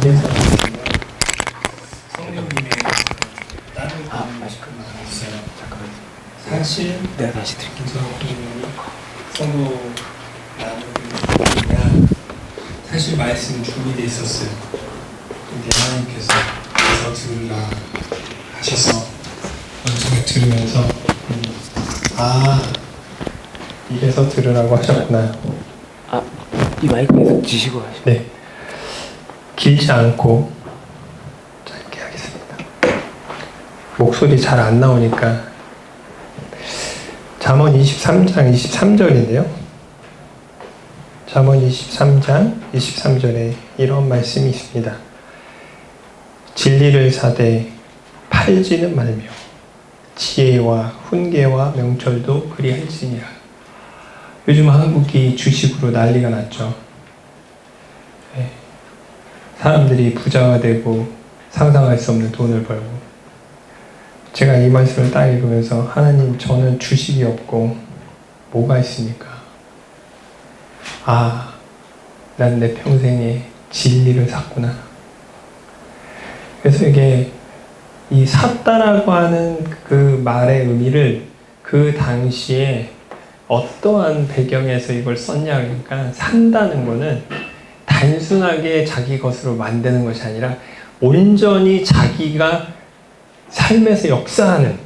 위에서 성령님의 다른 말씀이 있어요. 잠깐만요. 사실 내가 다시 드릴게요. 김성훈님이 성도 나누는 사실 말씀 준비되어 있었어요. 근데 하나님께서 더 들으라 하셔서 제가 들으면서 이래서 들으라고 하셨구나. 이 마이크에서 지시고 하시면. 네. 길지 않고 짧게 하겠습니다. 목소리 잘 안 나오니까. 잠언 23장 23절인데요. 잠언 23장 23절에 이런 말씀이 있습니다. 진리를 사되 팔지는 말며 지혜와 훈계와 명철도 그리할지니라. 요즘 한국이 주식으로 난리가 났죠. 네. 사람들이 부자가 되고 상상할 수 없는 돈을 벌고, 제가 이 말씀을 딱 읽으면서 하나님, 저는 주식이 없고 뭐가 있습니까? 난 내 평생에 진리를 샀구나. 그래서 이게 이 샀다라고 하는 그 말의 의미를 그 당시에 어떠한 배경에서 이걸 썼냐, 그러니까 산다는 거는 단순하게 자기 것으로 만드는 것이 아니라 온전히 자기가 삶에서 역사하는,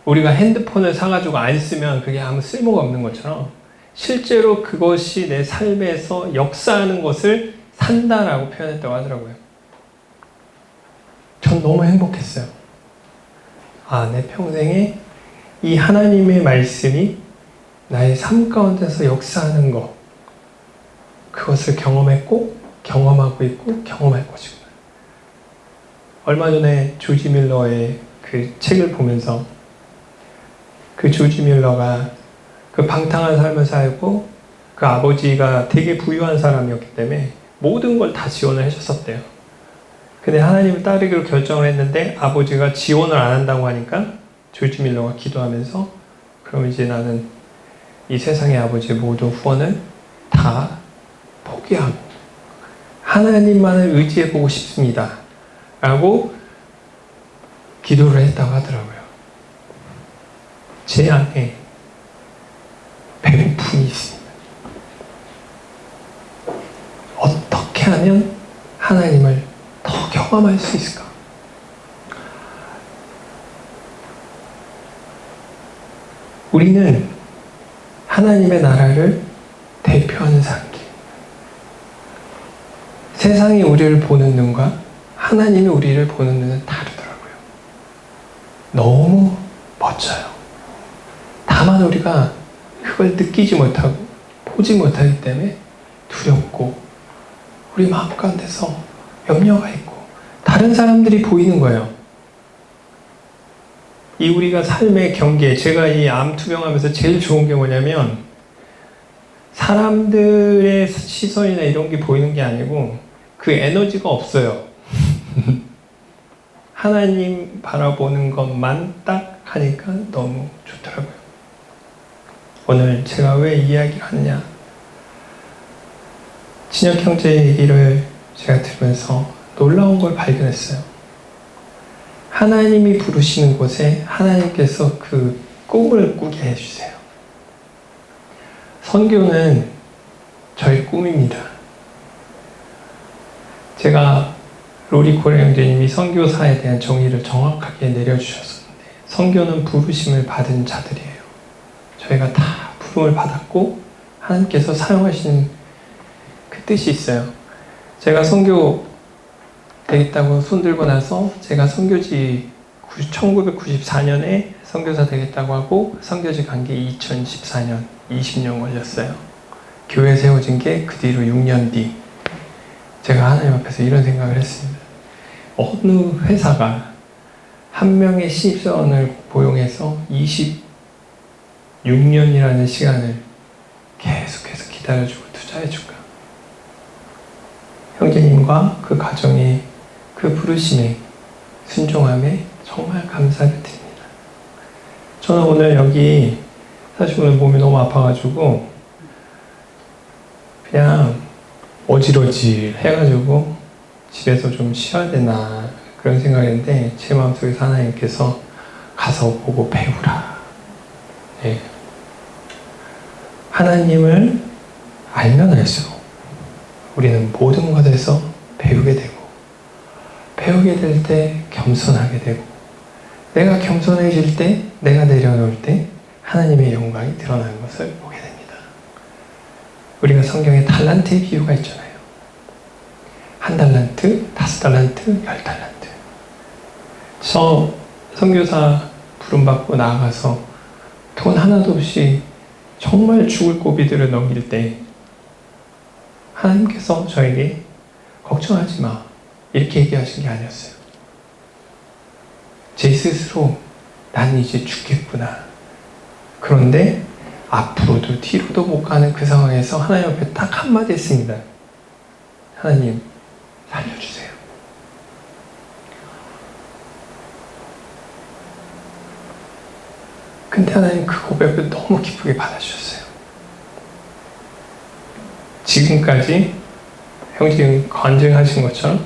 우리가 핸드폰을 사가지고 안 쓰면 그게 아무 쓸모가 없는 것처럼 실제로 그것이 내 삶에서 역사하는 것을 산다라고 표현했다고 하더라고요. 전 너무 행복했어요. 내 평생에 이 하나님의 말씀이 나의 삶 가운데서 역사하는 것, 그것을 경험했고 경험하고 있고 경험할 것이구나. 얼마 전에 조지 밀러의 그 책을 보면서, 그 조지 밀러가 그 방탕한 삶을 살고 그 아버지가 되게 부유한 사람이었기 때문에 모든 걸 다 지원을 해줬었대요. 근데 하나님을 따르기로 결정을 했는데 아버지가 지원을 안 한다고 하니까 조지 밀러가 기도하면서, 그럼 이제 나는 이 세상의 아버지의 모든 후원을 다 포기하고 하나님만을 의지해보고 싶습니다 라고 기도를 했다고 하더라고요. 제 안에 배고픔이 있습니다. 어떻게 하면 하나님을 더 경험할 수 있을까? 우리는 하나님의 나라를 대표하는 사람들. 세상이 우리를 보는 눈과 하나님이 우리를 보는 눈은 다르더라고요. 너무 멋져요. 다만 우리가 그걸 느끼지 못하고 보지 못하기 때문에 두렵고 우리 마음 가운데서 염려가 있고 다른 사람들이 보이는 거예요. 이 우리가 삶의 경계, 제가 이 암 투병하면서 제일 좋은 게 뭐냐면 사람들의 시선이나 이런 게 보이는 게 아니고 그 에너지가 없어요. 하나님 바라보는 것만 딱 하니까 너무 좋더라고요. 오늘 제가 왜 이 이야기를 하느냐, 친혁 형제 얘기를 제가 들으면서 놀라운 걸 발견했어요. 하나님이 부르시는 곳에 하나님께서 그 꿈을 꾸게 해주세요. 선교는 저의 꿈입니다. 제가 로리 코레 형제님이 선교사에 대한 정의를 정확하게 내려주셨었는데, 선교는 부르심을 받은 자들이에요. 저희가 다 부름을 받았고 하나님께서 사용하시는 그 뜻이 있어요. 제가 선교 되겠다고 손들고 나서 제가 선교지 1994년에 선교사 되겠다고 하고 선교지 간 게 2014년, 20년 걸렸어요. 교회 세워진 게 그 뒤로 6년 뒤. 제가 하나님 앞에서 이런 생각을 했습니다. 어느 회사가 한 명의 신입사원을 고용해서 26년이라는 시간을 계속해서 기다려주고 투자해줄까? 형제님과 그 가정의 그 부르심에 순종함에 정말 감사를 드립니다. 저는 오늘 여기 사실 오늘 몸이 너무 아파가지고 그냥 어지러지 해가지고 집에서 좀 쉬어야 되나 그런 생각인데 제 마음속에서 하나님께서 가서 보고 배우라. 네. 하나님을 알면 알수록 우리는 모든 것에서 배우게 되고, 배우게 될 때 겸손하게 되고, 내가 겸손해질 때, 내가 내려놓을 때 하나님의 영광이 드러나는 것을 보게 됩니다. 우리가 성경에 달란트의 비유가 있잖아요. 1달란트, 5달란트, 10달란트. 저 선교사 부름받고 나아가서 돈 하나도 없이 정말 죽을 고비들을 넘길 때 하나님께서 저에게 걱정하지 마 이렇게 얘기하신 게 아니었어요. 제 스스로 난 이제 죽겠구나. 그런데 앞으로도 뒤로도 못 가는 그 상황에서 하나님 앞에 딱 한마디 했습니다. 하나님 살려주세요. 근데 하나님 그 고백을 너무 기쁘게 받아주셨어요. 지금까지 형제님이 간증하신 것처럼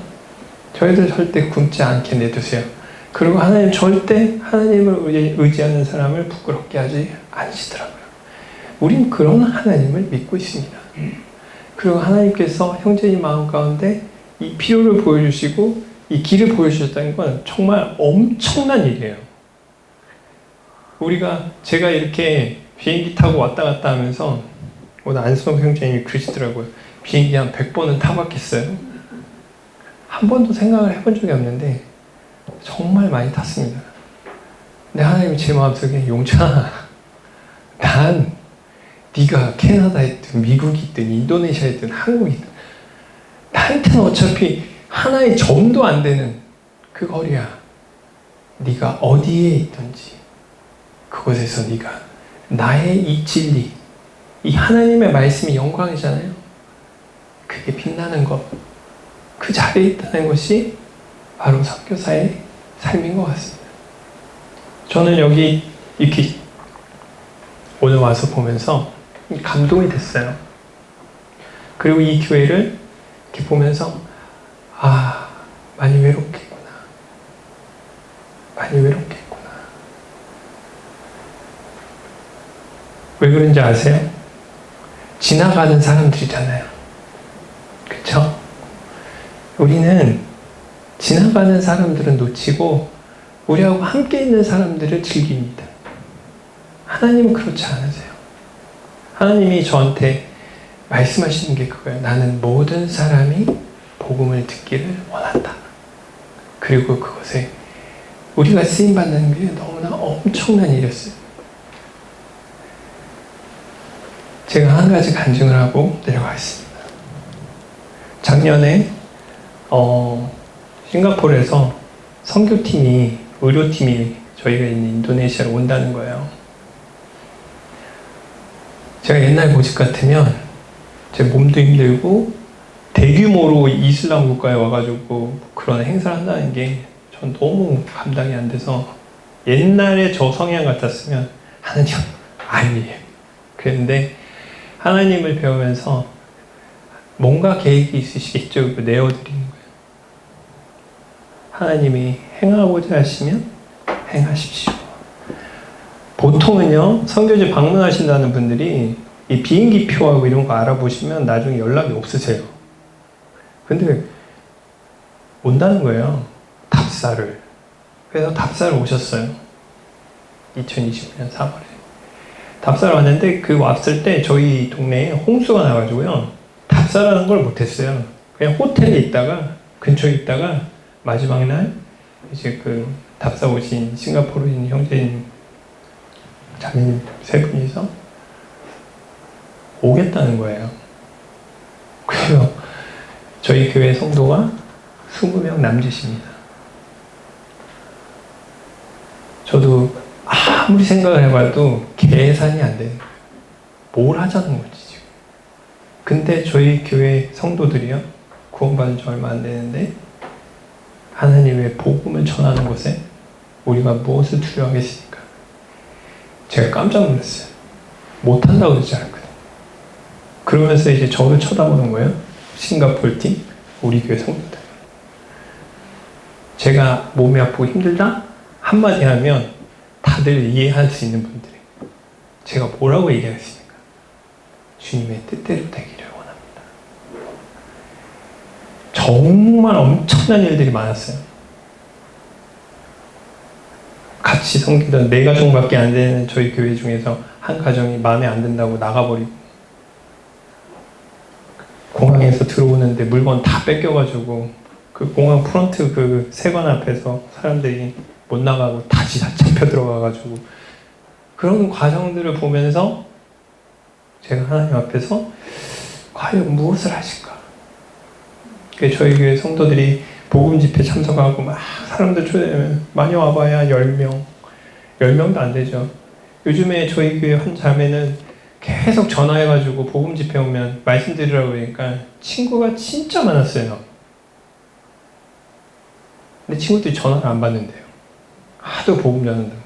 저희들 절대 굶지 않게 내두세요. 그리고 하나님 절대 하나님을 의지하는 사람을 부끄럽게 하지 않으시더라고요. 우린 그런 하나님을 믿고 있습니다. 그리고 하나님께서 형제님 마음 가운데 이 필요를 보여주시고 이 길을 보여주셨다는 건 정말 엄청난 일이에요. 제가 이렇게 비행기 타고 왔다 갔다 하면서 오늘 안수홍 형제님이 그러시더라고요. 비행기 한 100번은 타봤겠어요? 한 번도 생각을 해본 적이 없는데 정말 많이 탔습니다. 근데 하나님이 제 마음속에 용찬아, 난 네가 캐나다에 있든 미국이 있든 인도네시아에 있든 한국이 있든 나한테는 어차피 하나의 점도 안 되는 그 거리야. 네가 어디에 있든지 그곳에서 네가 나의 이 진리, 이 하나님의 말씀이 영광이잖아요. 그게 빛나는 것, 그 자리에 있다는 것이 바로 선교사의 삶인 것 같습니다. 저는 여기 이렇게 오늘 와서 보면서 감동이 됐어요. 그리고 이 교회를 이렇게 보면서 많이 외롭겠구나. 많이 외롭겠구나. 왜 그런지 아세요? 지나가는 사람들이잖아요. 그쵸? 우리는 지나가는 사람들은 놓치고 우리하고 함께 있는 사람들을 즐깁니다. 하나님은 그렇지 않으세요. 하나님이 저한테 말씀하시는 게 그거예요. 나는 모든 사람이 복음을 듣기를 원한다. 그리고 그것에 우리가 쓰임받는 게 너무나 엄청난 일이었어요. 제가 한 가지 간증을 하고 내려가겠습니다. 작년에 싱가포르에서 선교팀이, 의료팀이 저희가 있는 인도네시아로 온다는 거예요. 제가 옛날 모집 같으면 제 몸도 힘들고 대규모로 이슬람 국가에 와가지고 그런 행사를 한다는 게 전 너무 감당이 안 돼서 옛날에 저 성향 같았으면 하나님 아니에요. 그랬는데 하나님을 배우면서 뭔가 계획이 있으시겠죠. 내어드리는 거예요. 하나님이 행하고자 하시면 행하십시오. 보통은요, 선교지 방문하신다는 분들이 이 비행기 표하고 이런 거 알아보시면 나중에 연락이 없으세요. 근데 온다는 거예요. 답사를. 그래서 답사를 오셨어요. 2020년 4월에. 답사를 왔는데 그 왔을 때 저희 동네에 홍수가 나가지고요. 답사라는 걸 못했어요. 그냥 호텔에 있다가 근처에 있다가 마지막 날 이제 그 답사 오신 싱가포르인 형제인 자매님 세 분이서 오겠다는 거예요. 그래서 저희 교회 성도가 20명 남짓입니다. 저도 아무리 생각을 해봐도 계산이 안 되는 거예요. 뭘 하자는 거지 지금. 근데 저희 교회 성도들이요, 구원받은 지 얼마 안 되는데 하나님의 복음을 전하는 것에 우리가 무엇을 두려워하겠습니까? 제가 깜짝 놀랐어요. 못한다고 그러지 않았거든요. 그러면서 이제 저를 쳐다보는 거예요. 싱가포르 팀, 우리 교회 성도들. 제가 몸이 아프고 힘들다? 한마디 하면 다들 이해할 수 있는 분들이 제가 뭐라고 얘기하겠습니까? 주님의 뜻대로 되기를 원합니다. 정말 엄청난 일들이 많았어요. 같이 섬기던 4가정밖에 안 되는 저희 교회 중에서 한 가정이 마음에 안 든다고 나가버리고, 공항에서 들어오는데 물건 다 뺏겨가지고 그 공항 프런트 그 세관 앞에서 사람들이 못 나가고 다시 잡혀 들어가가지고, 그런 과정들을 보면서 제가 하나님 앞에서 과연 무엇을 하실까? 저희 교회 성도들이 복음 집회 참석하고 막 사람들 초대하면 많이 와봐야 10명, 10명도 안 되죠. 요즘에 저희 교회 한 자매는 계속 전화해가지고 복음 집회 오면 말씀드리라고 그러니까 친구가 진짜 많았어요. 근데 친구들이 전화를 안 받는데요. 하도 복음 전한다고.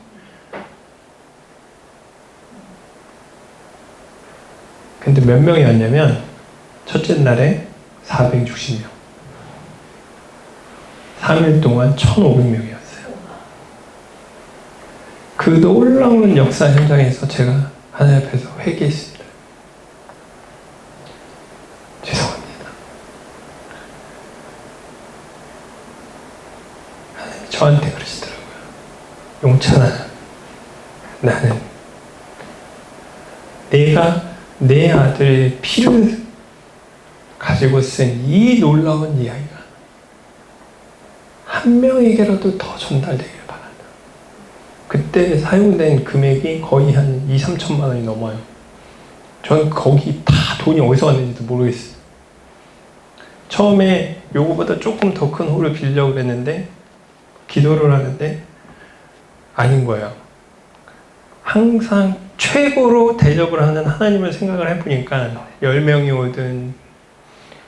근데 몇 명이 왔냐면 첫째 날에 460명, 3일 동안 1,500명이었어요. 그 놀라운 역사 현장에서 제가 하나님 앞에서 회개했습니다. 죄송합니다. 하나님이 저한테 그러시더라고요. 용찬아, 나는 내가 내 아들의 피를 가지고 쓴 이 놀라운 이야기가 한 명에게라도 더 전달되기를 바란다. 그때 사용된 금액이 거의 한 2, 3천만 원이 넘어요. 전 거기 다 돈이 어디서 왔는지도 모르겠어요. 처음에 요거보다 조금 더 큰 홀을 빌려고 그랬는데 기도를 하는데 아닌 거예요. 항상 최고로 대접을 하는 하나님을 생각을 해보니까 10명이 오든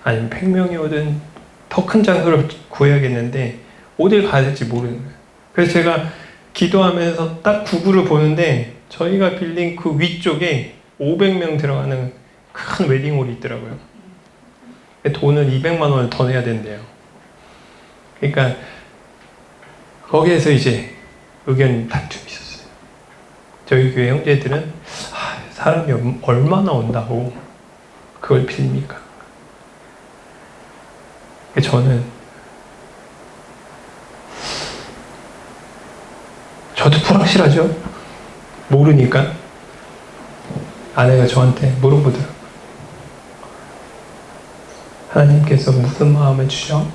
아니면 100명이 오든 더 큰 장소를 구해야겠는데 어딜 가야 될지 모르는 거예요. 그래서 제가 기도하면서 딱 구글을 보는데 저희가 빌린 그 위쪽에 500명 들어가는 큰 웨딩홀이 있더라고요. 돈을 200만 원을 더 내야 된대요. 그러니까 거기에서 이제 의견 다툼이 있었어요. 저희 교회 형제들은 사람이 얼마나 온다고 그걸 빌립니까? 저는 저도 불확실하죠. 모르니까 아내가 저한테 물어보더라고요. 하나님께서 무슨 마음을 주셔?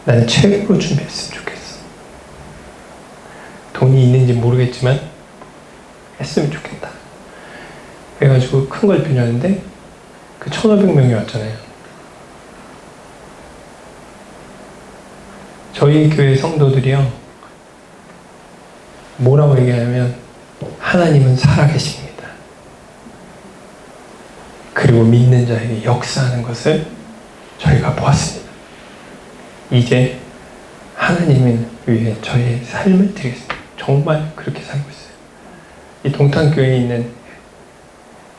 난 최고로 준비했으면 좋겠어. 돈이 있는지 모르겠지만 했으면 좋겠다. 그래가지고 큰 걸 빌렸는데 그 1,500명이 왔잖아요. 저희 교회 성도들이요, 뭐라고 얘기하냐면 하나님은 살아계십니다. 그리고 믿는 자에게 역사하는 것을 저희가 보았습니다. 이제 하나님을 위해 저의 삶을 드리겠습니다. 정말 그렇게 살고 있어요. 이 동탄교회에 있는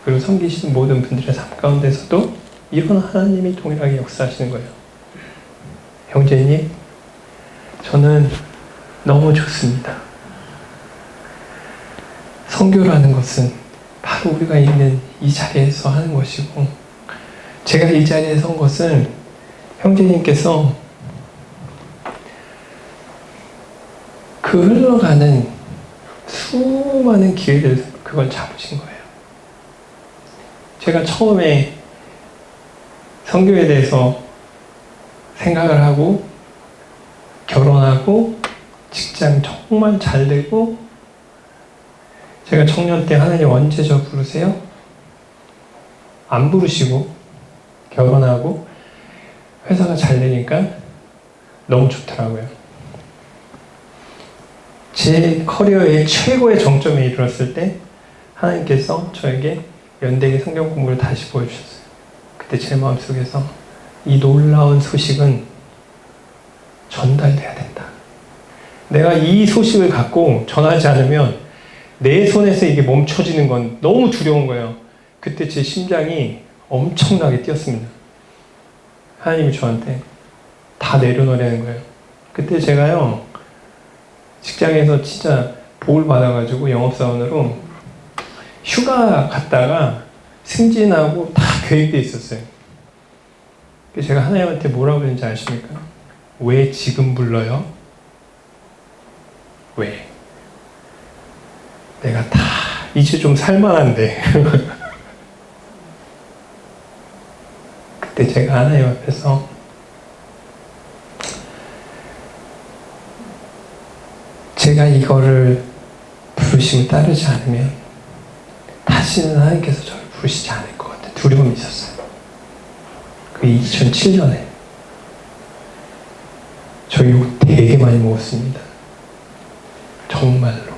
그리고 섬기시는 모든 분들의 삶 가운데서도 이런 하나님이 동일하게 역사하시는 거예요. 형제님, 저는 너무 좋습니다. 선교라는 것은 바로 우리가 있는 이 자리에서 하는 것이고, 제가 이 자리에 선 것은 형제님께서 그 흘러가는 수많은 기회를 그걸 잡으신 거예요. 제가 처음에 선교에 대해서 생각을 하고 결혼하고 직장 정말 잘 되고, 제가 청년 때 하나님 언제 저 부르세요? 안 부르시고 결혼하고 회사가 잘 되니까 너무 좋더라고요. 제 커리어의 최고의 정점에 이르렀을 때 하나님께서 저에게 연대기 성경 공부를 다시 보여주셨어요. 그때 제 마음속에서 이 놀라운 소식은 전달돼야 된다. 내가 이 소식을 갖고 전하지 않으면 내 손에서 이게 멈춰지는 건 너무 두려운 거예요. 그때 제 심장이 엄청나게 뛰었습니다. 하나님이 저한테 다 내려놓으라는 거예요. 그때 제가요, 직장에서 진짜 복을 받아가지고 영업사원으로 휴가 갔다가 승진하고 다 계획돼 있었어요. 제가 하나님한테 뭐라고 했는지 아십니까? 왜 지금 불러요? 왜? 내가 다 이제 좀 살만한데. 그때 제가 하나님 앞에서 제가 이거를 부르심을 따르지 않으면 다시는 하나님께서 저를 부르시지 않을 것 같은 두려움이 있었어요. 그 2007년에 저 욕 되게 많이 먹었습니다. 정말로.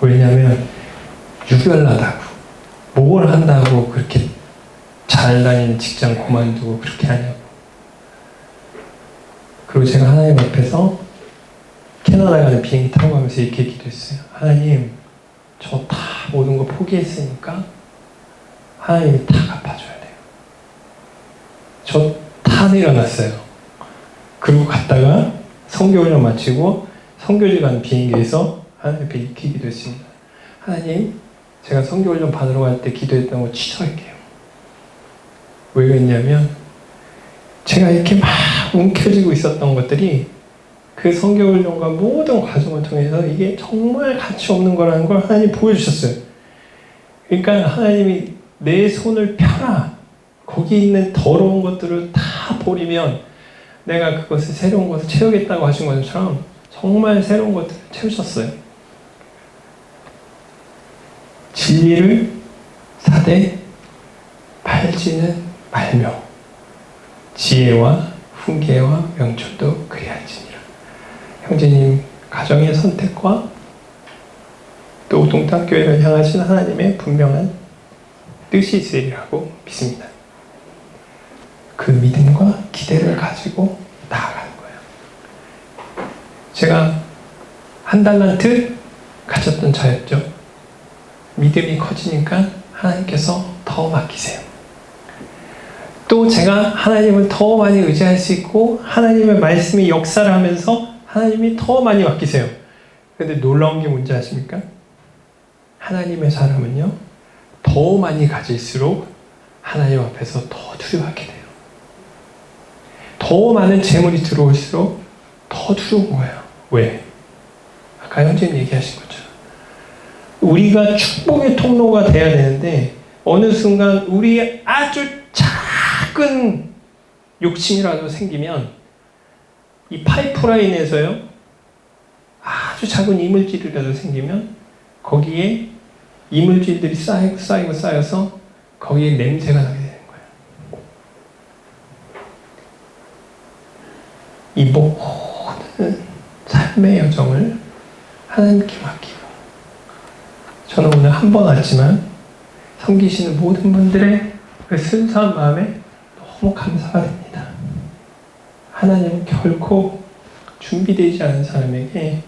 왜냐하면 유별나다고 뭘 한다고 그렇게 잘 다니는 직장 그만두고 그렇게 하냐고. 그리고 제가 하나님 앞에서 캐나다 가는 비행기 타고 가면서 이렇게 기도했어요. 하나님, 저 다 모든 거 포기했으니까 하나님이 다 갚아줘야 돼요. 저 다 내려놨어요. 그리고 갔다가 선교훈련 마치고 선교지 가는 비행기에서 하나님 앞에 이렇게 기도했습니다. 하나님, 제가 선교훈련 받으러 갈 때 기도했던 거 취소할게요. 왜 그랬냐면 제가 이렇게 막 움켜쥐고 있었던 것들이 그 선교훈련과 모든 과정을 통해서 이게 정말 가치 없는 거라는 걸 하나님 보여주셨어요. 그러니까 하나님이 내 손을 펴라. 거기 있는 더러운 것들을 다 버리면 내가 그것을 새로운 것을 채우겠다고 하신 것처럼 정말 새로운 것들을 채우셨어요. 진리를 사되 팔지는 말며 지혜와 훈계와 명철도 그리할지니라. 형제님 가정의 선택과 또 동탄교회를 향하신 하나님의 분명한 뜻이 있으리라고 믿습니다. 그 믿음과 기대를 가지고 나아가는 거예요. 제가 한 달란트 가졌던 자였죠. 믿음이 커지니까 하나님께서 더 맡기세요. 또 제가 하나님을 더 많이 의지할 수 있고 하나님의 말씀이 역사를 하면서 하나님이 더 많이 맡기세요. 그런데 놀라운 게 뭔지 아십니까? 하나님의 사람은요, 더 많이 가질수록 하나님 앞에서 더 두려워하게 돼요. 더 많은 재물이 들어올수록 더 두려운 거예요. 왜? 아까 형제님 얘기하신 것처럼 우리가 축복의 통로가 돼야 되는데 어느 순간 우리의 아주 작은 욕심이라도 생기면 이 파이프라인에서요, 아주 작은 이물질이라도 생기면 거기에 이물질들이 쌓여서 거기에 냄새가 나게 되는 거예요. 이 모든 삶의 여정을 하나님께 맡기고, 저는 오늘 한 번 왔지만 섬기시는 모든 분들의 그 순수한 마음에 너무 감사가 됩니다. 하나님은 결코 준비되지 않은 사람에게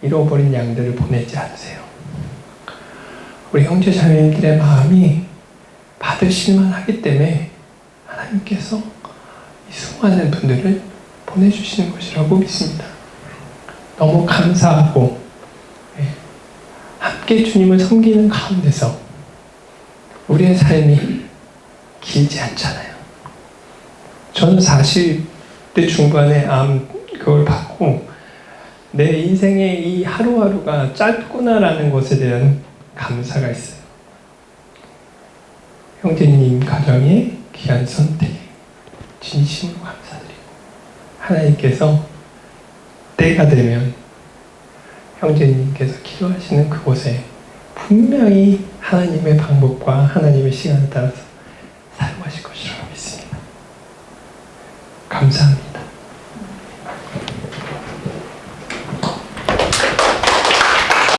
잃어버린 양들을 보내지 않으세요. 우리 형제 자매님들의 마음이 받으실만 하기 때문에 하나님께서 이 수많은 분들을 보내주시는 것이라고 믿습니다. 너무 감사하고 함께 주님을 섬기는 가운데서 우리의 삶이 길지 않잖아요. 저는 40대 중반에 그걸 받고 내 인생의 이 하루하루가 짧구나라는 것에 대한 감사가 있어요. 형제님 가정의 귀한 선택 진심으로 감사드리고, 하나님께서 때가 되면 형제님께서 기도하시는 그곳에 분명히 하나님의 방법과 하나님의 시간에 따라서 사용하실 것이라고 믿습니다. 감사합니다.